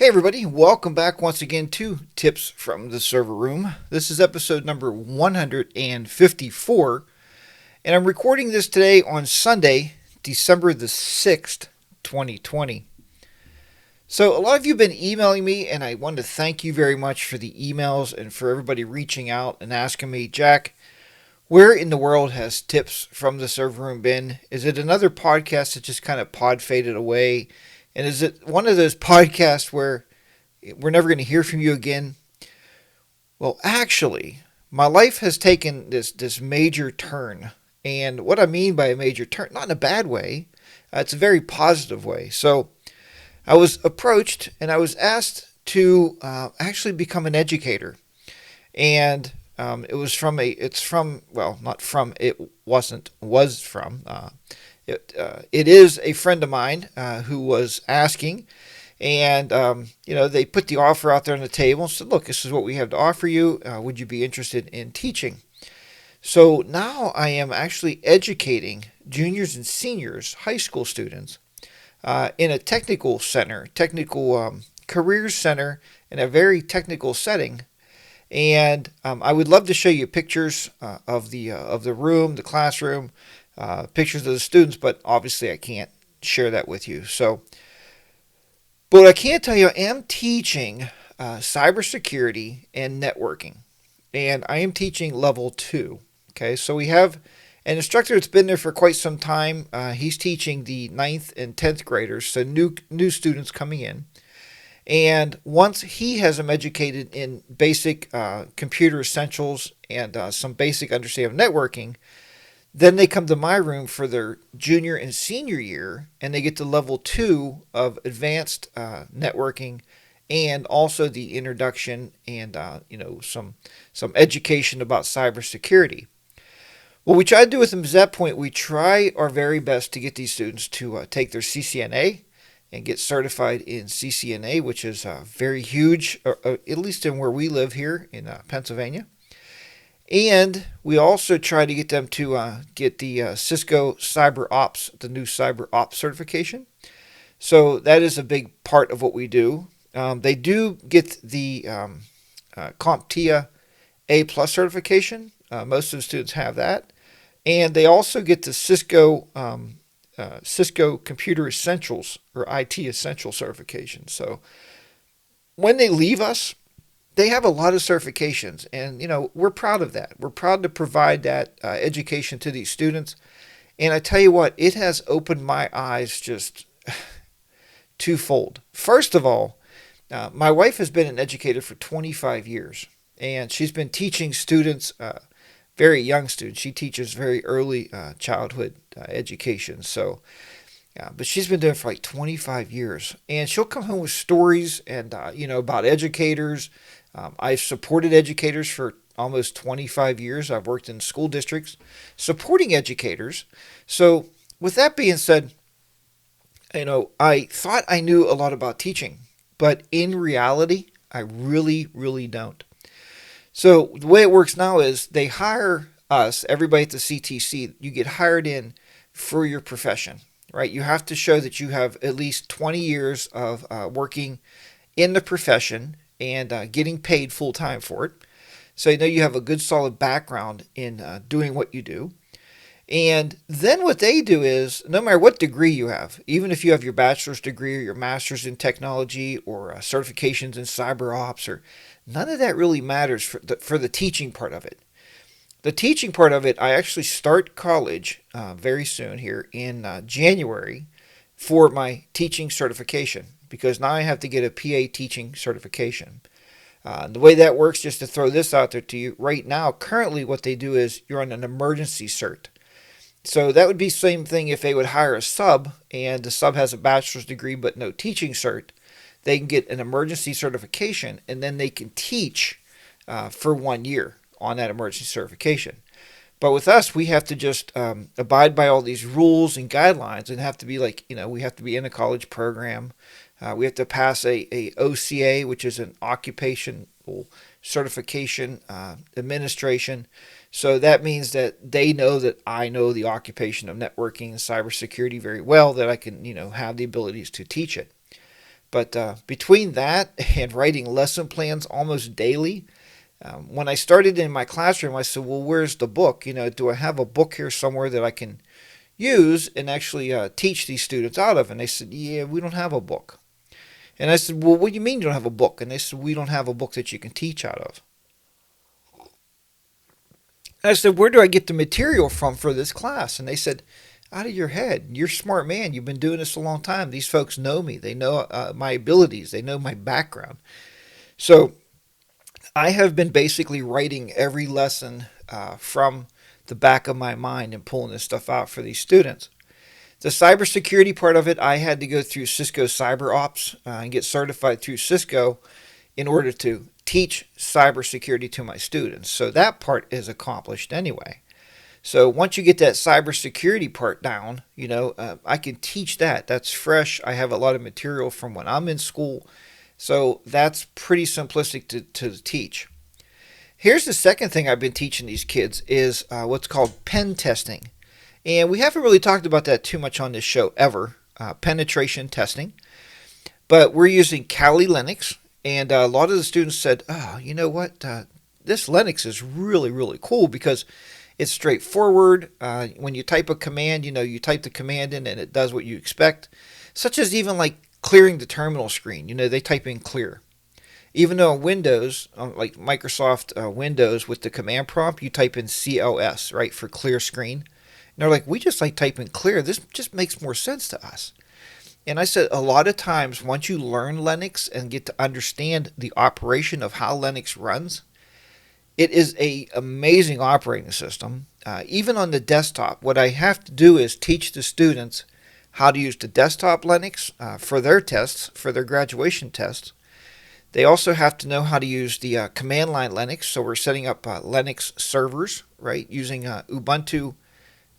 Hey everybody, welcome back once again to Tips from the Server Room. This is episode number 154, and I'm recording this today on Sunday, December the 6th, 2020. So a lot of you have been emailing me, and I want to thank you very much for the emails and for everybody reaching out and asking me, Jack, where in the world has Tips from the Server Room been? Is it another podcast that just kind of pod faded away? And is it one of those podcasts where we're never going to hear from you again? Well, actually, my life has taken this major turn. And what I mean by a major turn, not in a bad way, it's a very positive way. So I was approached and I was asked to actually become an educator. And it was from it's from, well, not from, it wasn't, was from. It is a friend of mine who was asking, and they put the offer out there on the table and said, "Look, this is what we have to offer you. Would you be interested in teaching?" So now I am actually educating juniors and seniors, high school students, in a technical center, technical careers center, in a very technical setting. And I would love to show you pictures of the room, the classroom, pictures of the students, but obviously I can't share that with you. So, but I can tell you, I am teaching cybersecurity and networking, and I am teaching level 2. Okay, so we have an instructor that's been there for quite some time. He's teaching the 9th and 10th graders, so new students coming in. And once he has them educated in basic computer essentials and some basic understanding of networking, then they come to my room for their junior and senior year, and they get to level 2 of advanced networking, and also the introduction and some education about cybersecurity. What we try to do with them is, at that point, we try our very best to get these students to take their CCNA and get certified in CCNA, which is very huge, at least in where we live here in Pennsylvania. And we also try to get them to get the Cisco Cyber Ops, the new Cyber Ops certification. So that is a big part of what we do. They do get the CompTIA A Plus certification. Most of the students have that. And they also get the Cisco Computer Essentials, or IT Essential certification. So when they leave us, they have a lot of certifications, and we're proud of that. We're proud to provide that education to these students. And I tell you what, it has opened my eyes just twofold. First of all, my wife has been an educator for 25 years, and she's been teaching students, very young students. She teaches very early childhood education. So, but she's been doing it for like 25 years, and she'll come home with stories and about educators. I've supported educators for almost 25 years. I've worked in school districts supporting educators. So with that being said, I thought I knew a lot about teaching, but in reality, I really, really don't. So the way it works now is they hire us, everybody at the CTC, you get hired in for your profession, right? You have to show that you have at least 20 years of working in the profession and getting paid full time for it. So you have a good solid background in doing what you do. And then what they do is, no matter what degree you have, even if you have your bachelor's degree or your master's in technology or certifications in cyber ops, or none of that really matters for the teaching part of it. The teaching part of it, I actually start college very soon here in January for my teaching certification, because now I have to get a PA teaching certification. The way that works, just to throw this out there to you, right now, currently what they do is you're on an emergency cert. So that would be the same thing if they would hire a sub, and the sub has a bachelor's degree but no teaching cert. They can get an emergency certification, and then they can teach for 1 year on that emergency certification. But with us, we have to just abide by all these rules and guidelines, and have to be like, we have to be in a college program. We have to pass a OCA, which is an occupational certification administration. So that means that they know that I know the occupation of networking and cybersecurity very well, that I can, have the abilities to teach it. But between that and writing lesson plans almost daily, when I started in my classroom, I said, well, where's the book? Do I have a book here somewhere that I can use and actually teach these students out of? And they said, yeah, we don't have a book. And I said, well, what do you mean you don't have a book? And they said, we don't have a book that you can teach out of. And I said, where do I get the material from for this class? And they said, out of your head. You're a smart man. You've been doing this a long time. These folks know me. They know my abilities. They know my background. So I have been basically writing every lesson from the back of my mind and pulling this stuff out for these students. The cybersecurity part of it, I had to go through Cisco CyberOps and get certified through Cisco in order to teach cybersecurity to my students. So that part is accomplished anyway. So once you get that cybersecurity part down, I can teach that. That's fresh. I have a lot of material from when I'm in school. So that's pretty simplistic to teach. Here's the second thing I've been teaching these kids is what's called pen testing. And we haven't really talked about that too much on this show ever, penetration testing. But we're using Kali Linux. And a lot of the students said, oh, you know what? This Linux is really, really cool because it's straightforward. When you type a command, you type the command in and it does what you expect. Such as even like clearing the terminal screen. They type in clear. Even though on Windows, like Microsoft Windows with the command prompt, you type in CLS, right, for clear screen. And they're like, we just like typing clear. This just makes more sense to us. And I said a lot of times once you learn Linux and get to understand the operation of how Linux runs, it is an amazing operating system. Even on the desktop, what I have to do is teach the students how to use the desktop Linux for their tests, for their graduation tests. They also have to know how to use the command line Linux. So we're setting up Linux servers, right, using Ubuntu.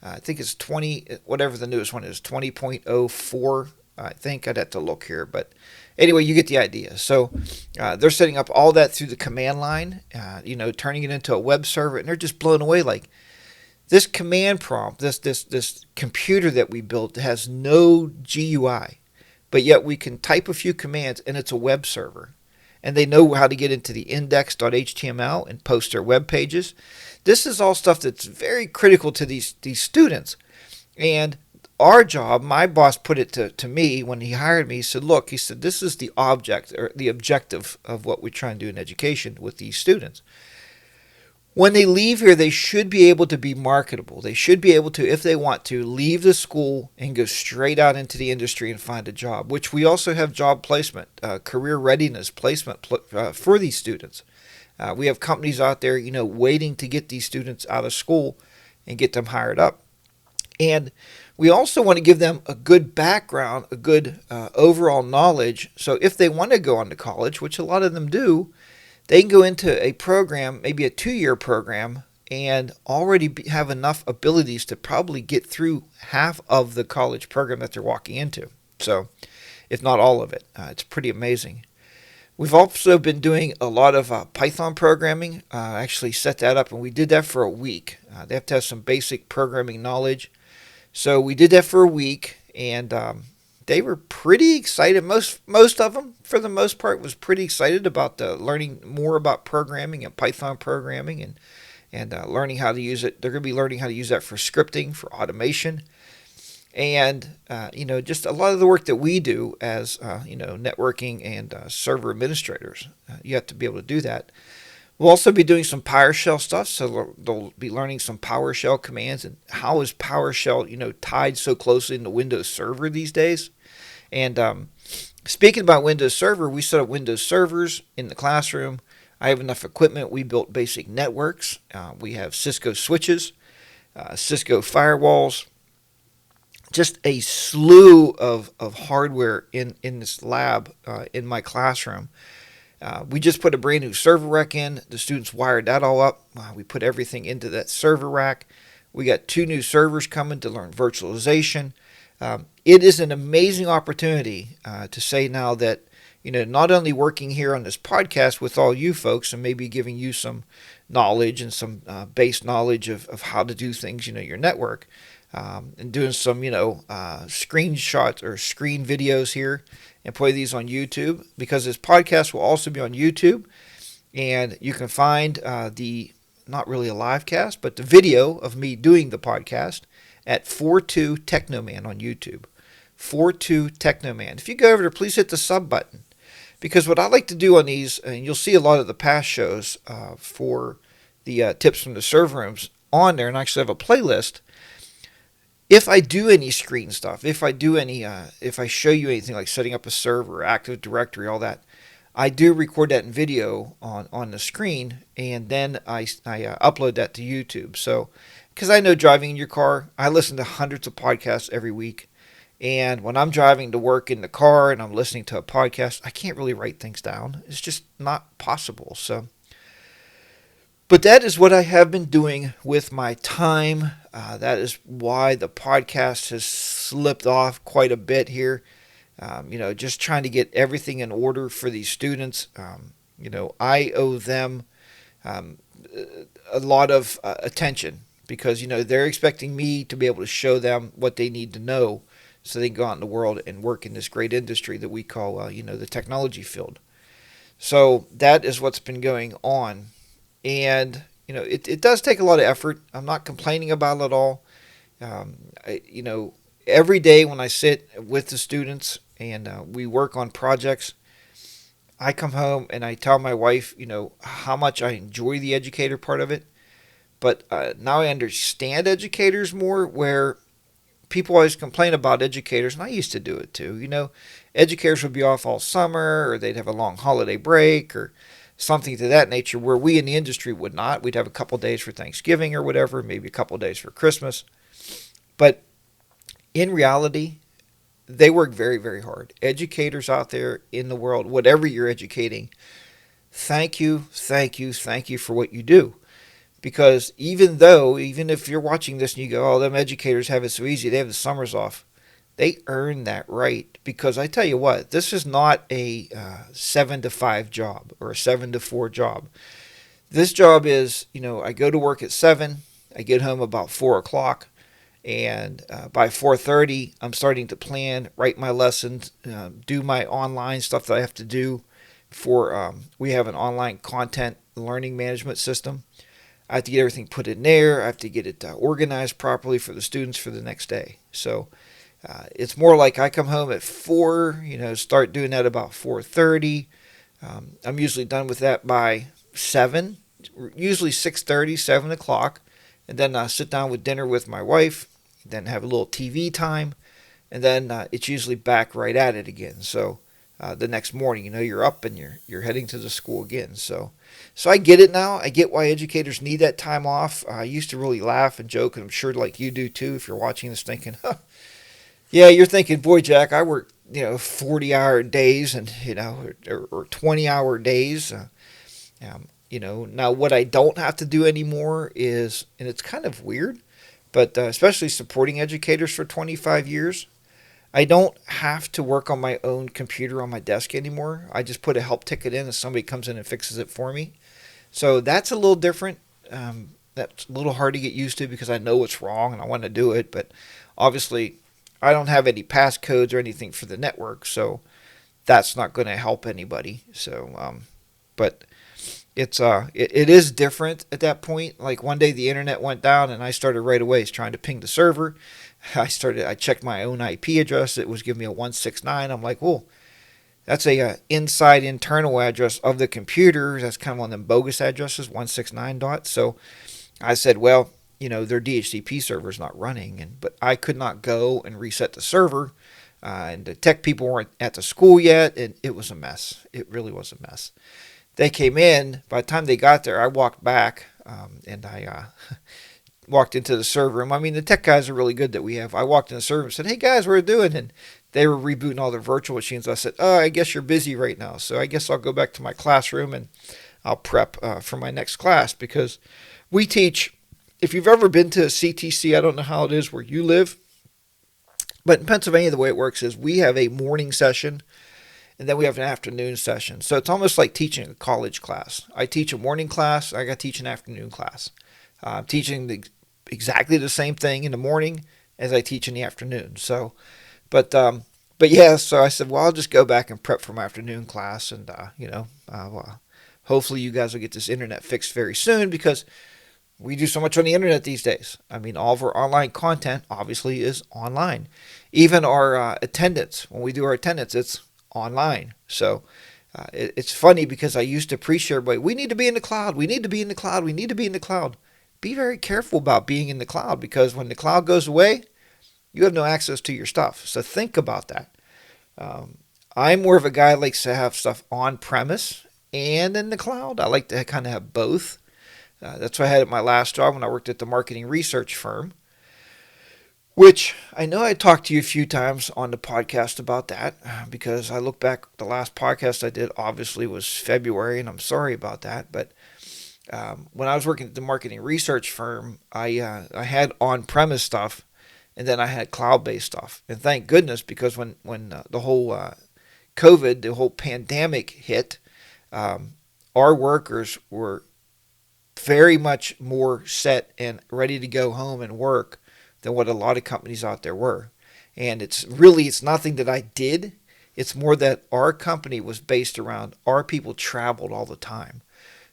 I think it's 20, whatever the newest one is, 20.04. I think I'd have to look here, but anyway, you get the idea. So they're setting up all that through the command line, turning it into a web server, and they're just blown away. Like this command prompt, this computer that we built has no GUI, but yet we can type a few commands, and it's a web server. And they know how to get into the index.html and post their web pages. This is all stuff that's very critical to these students. And our job, my boss put it to me when he hired me. He said, look, this is the object or the objective of what we try and do in education with these students. When they leave here, they should be able to be marketable. They should be able to, if they want to, leave the school and go straight out into the industry and find a job, which we also have job placement, career readiness placement for these students. We have companies out there, waiting to get these students out of school and get them hired up. And we also want to give them a good background, a good overall knowledge. So if they want to go on to college, which a lot of them do, they can go into a program, maybe a 2-year program, and already have enough abilities to probably get through half of the college program that they're walking into. So, if not all of it, it's pretty amazing. We've also been doing a lot of Python programming. Actually set that up, and we did that for a week. They have to have some basic programming knowledge. So we did that for a week, and they were pretty excited. Most of them, for the most part, was pretty excited about learning more about programming and Python programming and learning how to use it. They're going to be learning how to use that for scripting, for automation, and just a lot of the work that we do as networking and server administrators. You have to be able to do that. We'll also be doing some PowerShell stuff, so they'll be learning some PowerShell commands and how is PowerShell, tied so closely into Windows Server these days. And speaking about Windows Server, we set up Windows servers in the classroom. I have enough equipment. We built basic networks. We have Cisco switches, Cisco firewalls, just a slew of hardware in this lab in my classroom. We just put a brand new server rack in. The students wired that all up. We put everything into that server rack. We got 2 new servers coming to learn virtualization. It is an amazing opportunity to say now that, not only working here on this podcast with all you folks and maybe giving you some knowledge and some base knowledge of how to do things, your network, and doing some, screenshots or screen videos here and play these on YouTube, because this podcast will also be on YouTube. And you can find the, not really a live cast, but the video of me doing the podcast at 42 Technoman on YouTube. 42 Technoman. If you go over there, please hit the sub button. Because what I like to do on these, and you'll see a lot of the past shows for the tips from the server rooms on there, and I actually have a playlist. If I do any screen stuff, if I show you anything like setting up a server, Active Directory, all that, I do record that in video on the screen, and then I upload that to YouTube. So, because I know driving in your car, I listen to hundreds of podcasts every week. And when I'm driving to work in the car and I'm listening to a podcast, I can't really write things down. It's just not possible. So, but that is what I have been doing with my time. That is why the podcast has slipped off quite a bit here. Just trying to get everything in order for these students. I owe them a lot of attention, because, they're expecting me to be able to show them what they need to know so they can go out in the world and work in this great industry that we call, the technology field. So that is what's been going on. And, it does take a lot of effort. I'm not complaining about it at all. Every day when I sit with the students and we work on projects, I come home and I tell my wife, how much I enjoy the educator part of it. But now I understand educators more, where people always complain about educators, and I used to do it too. Educators would be off all summer, or they'd have a long holiday break, or something to that nature, where we in the industry would not. We'd have a couple days for Thanksgiving or whatever, maybe a couple days for Christmas. But in reality, they work very, very hard. Educators out there in the world, whatever you're educating, thank you, thank you, thank you for what you do. Because even if you're watching this and you go, oh, them educators have it so easy, they have the summers off, they earn that right. Because I tell you what, this is not a 7 to 5 job or a 7 to 4 job. This job is, I go to work at 7, I get home about 4 o'clock, and by 4:30, I'm starting to plan, write my lessons, do my online stuff that I have to do for, we have an online content learning management system. I have to get everything put in there. I have to get it organized properly for the students for the next day. So it's more like I come home at 4, start doing that about 4:30. I'm usually done with that by 7, usually 6:30, 7 o'clock. And then I sit down with dinner with my wife, then have a little TV time, and then it's usually back right at it again. So the next morning, you're up and you're heading to the school again. So I get it now. I get why educators need that time off. I used to really laugh and joke, and I'm sure like you do too, if you're watching this thinking, yeah, you're thinking, boy, Jack, I work 40-hour days and or 20-hour days. Now what I don't have to do anymore is, and it's kind of weird, but especially supporting educators for 25 years, I don't have to work on my own computer on my desk anymore. I just put a help ticket in and somebody comes in and fixes it for me. So that's a little different. That's a little hard to get used to, because I know what's wrong and I want to do it. But obviously, I don't have any passcodes or anything for the network, so that's not going to help anybody. So, but it is different at that point. Like one day the internet went down and I started right away trying to ping the server. I checked my own IP address. It was giving me a 169. I'm like, well, that's a inside internal address of the computer. That's kind of one of them bogus addresses, 169 dot. So I said, well, their DHCP server is not running, but I could not go and reset the server. And the tech people weren't at the school yet, and it was a mess. It really was a mess. They came in. By the time they got there, I walked back, and I walked into the server room. I mean, the tech guys are really good that we have. I walked in the server room and said, hey, guys, what are you doing? And they were rebooting all their virtual machines. I said, oh, I guess you're busy right now, so I guess I'll go back to my classroom and I'll prep for my next class, because we teach. If you've ever been to a CTC, I don't know how it is where you live, but in Pennsylvania, the way it works is we have a morning session, and then we have an afternoon session. So it's almost like teaching a college class. I teach a morning class. I got to teach an afternoon class. I'm teaching exactly the same thing in the morning as I teach in the afternoon. So, but But yeah, so I said, well, I'll just go back and prep for my afternoon class, and well, hopefully you guys will get this internet fixed very soon because we do so much on the internet these days. I mean, all of our online content obviously is online. Even our attendance, when we do our attendance, it's online. So it's funny because I used to preach to everybody, we need to be in the cloud. We need to be in the cloud. We need to be in the cloud. Be very careful about being in the cloud because when the cloud goes away, you have no access to your stuff. So think about that. I'm more of a guy who likes to have stuff on premise and in the cloud. I like to kind of have both. That's what I had at my last job when I worked at the marketing research firm, which I know I talked to you a few times on the podcast about that because I look back, the last podcast I did obviously was February, and I'm sorry about that. But when I was working at the marketing research firm, I had on-premise stuff, and then I had cloud-based stuff. And thank goodness, because when the whole COVID, the whole pandemic hit, our workers were very much more set and ready to go home and work than what a lot of companies out there were. And it's nothing that I did. It's more that our company was based around our people traveled all the time.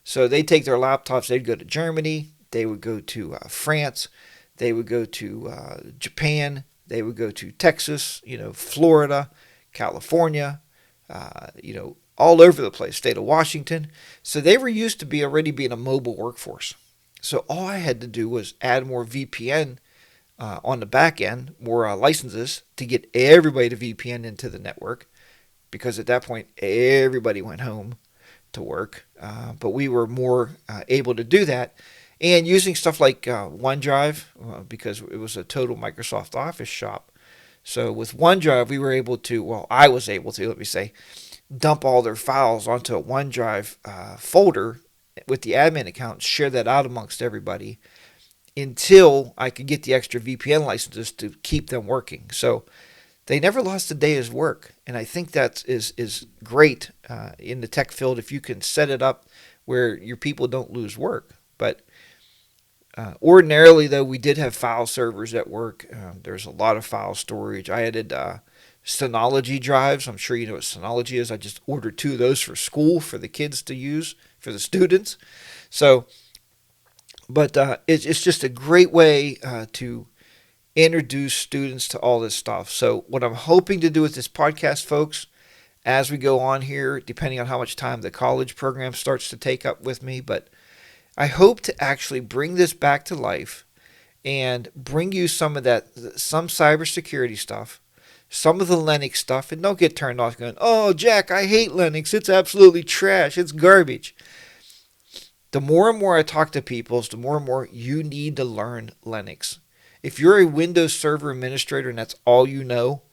So they'd take their laptops, they'd go to Germany, they would go to France, they would go to Japan, they would go to Texas, Florida, California, all over the place, state of Washington. So they were used to already being a mobile workforce. So all I had to do was add more VPN on the back end, more licenses to get everybody to VPN into the network, because at that point everybody went home to work. But we were more able to do that, and using stuff like OneDrive, because it was a total Microsoft Office shop. So with OneDrive, we were able to, well, I was able to, let me say, dump all their files onto a OneDrive folder with the admin account, share that out amongst everybody until I could get the extra VPN licenses to keep them working. So they never lost a day's work, and I think that is great in the tech field if you can set it up where your people don't lose work. But ordinarily, though, we did have file servers at work. There's a lot of file storage. I added Synology drives. I'm sure you know what Synology is. I just ordered 2 of those for school for the kids to use, for the students. So, but it's just a great way to introduce students to all this stuff. So what I'm hoping to do with this podcast, folks, as we go on here, depending on how much time the college program starts to take up with me, but I hope to actually bring this back to life and bring you some cybersecurity stuff, some of the Linux stuff, and don't get turned off going, oh, Jack, I hate Linux. It's absolutely trash. It's garbage. The more and more I talk to people, the more and more you need to learn Linux. If you're a Windows Server administrator and that's all you know,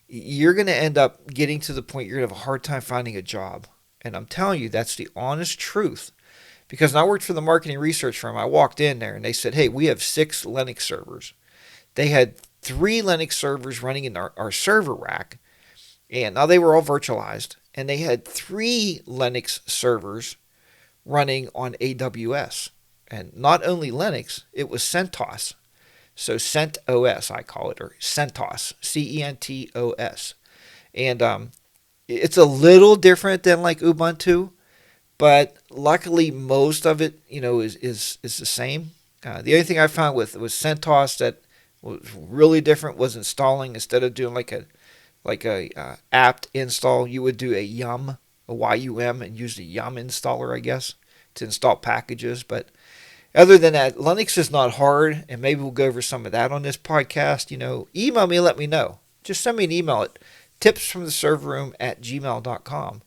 you're going to end up getting to the point you're going to have a hard time finding a job. And I'm telling you, that's the honest truth. Because when I worked for the marketing research firm, I walked in there and they said, hey, we have 6 Linux servers. They had 3 Linux servers running in our server rack. And now they were all virtualized. And they had 3 Linux servers running on AWS. And not only Linux, it was CentOS. So CentOS, I call it, or CentOS, CENTOS. And it's a little different than like Ubuntu, but luckily most of it, is the same. The only thing I found with CentOS that was really different was installing. Instead of doing like a apt install, you would do a YUM, and use the YUM installer, I guess, to install packages. But other than that, Linux is not hard, and maybe we'll go over some of that on this podcast. Email me, let me know. Just send me an email at tipsfromtheserverroom@gmail.com.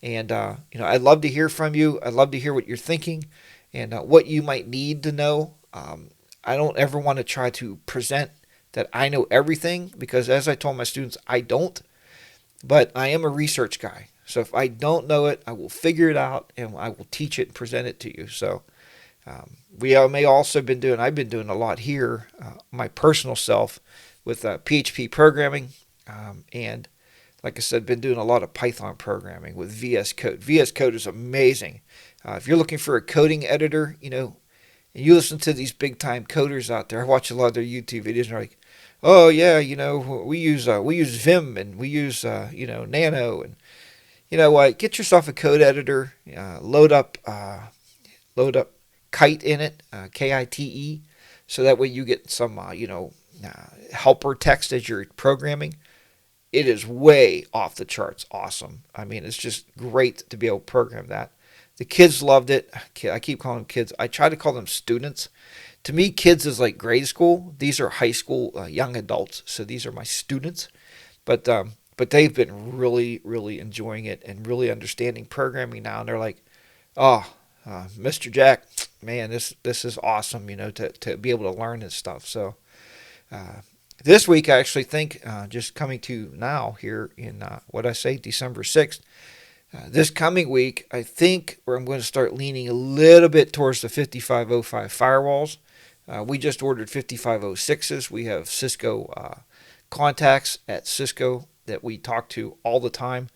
And, I'd love to hear from you. I'd love to hear what you're thinking and what you might need to know. I don't ever want to try to present that I know everything, because as I told my students, I don't. But I am a research guy. So if I don't know it, I will figure it out and I will teach it and present it to you. So I've been doing a lot here, my personal self, with PHP programming, and like I said, been doing a lot of Python programming with VS Code. VS Code is amazing. If you're looking for a coding editor, and you listen to these big time coders out there, I watch a lot of their YouTube videos and they're like, oh yeah, we use Vim and we use Nano, and you know what? Get yourself a code editor, load up Kite in it, Kite, so that way you get some helper text as you're programming. It is way off the charts awesome. I mean, it's just great to be able to program that. The kids loved it. I keep calling them kids. I try to call them students. To me, kids is like grade school. These are high school young adults. So these are my students. But they've been really really enjoying it and really understanding programming now. And they're like, oh, Mr. Jack, man, this is awesome. To be able to learn this stuff. So uh, this week, I actually think, just coming to now here in what I say, December 6th, this coming week, I think where I'm going to start leaning a little bit towards the 5505 firewalls. We just ordered 5506s. We have Cisco contacts at Cisco that we talk to all the time,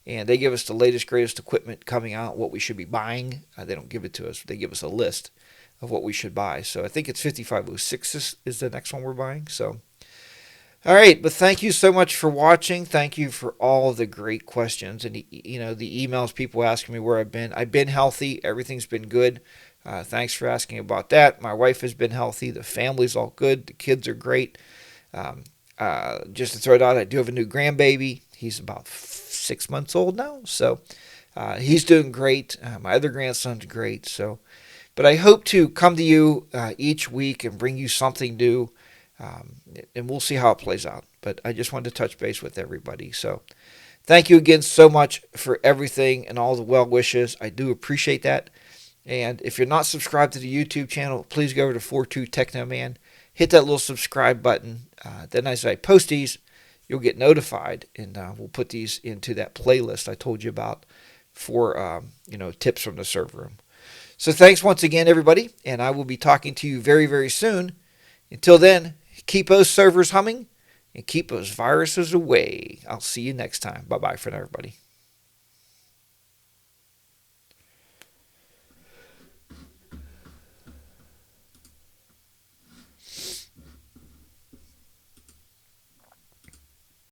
and they give us the latest, greatest equipment coming out, what we should be buying. They don't give it to us, they give us a list of what we should buy. So I think it's 5506 is the next one we're buying. So all right, but thank you so much for watching. Thank you for all of the great questions and the emails, people asking me where I've been. I've been healthy. Everything's been good. Thanks for asking about that. My wife has been healthy. The family's all good. The kids are great. Just to throw it out, I do have a new grandbaby. He's about 6 months old now, so he's doing great. My other grandson's great. So, but I hope to come to you each week and bring you something new. And we'll see how it plays out. But I just wanted to touch base with everybody. So thank you again so much for everything and all the well wishes. I do appreciate that. And if you're not subscribed to the YouTube channel, please go over to 42 Technoman. Hit that little subscribe button. Then as I post these, you'll get notified. And we'll put these into that playlist I told you about for tips from the server room. So thanks once again, everybody. And I will be talking to you very, very soon. Until then, keep those servers humming and keep those viruses away. I'll see you next time. Bye-bye for now, everybody.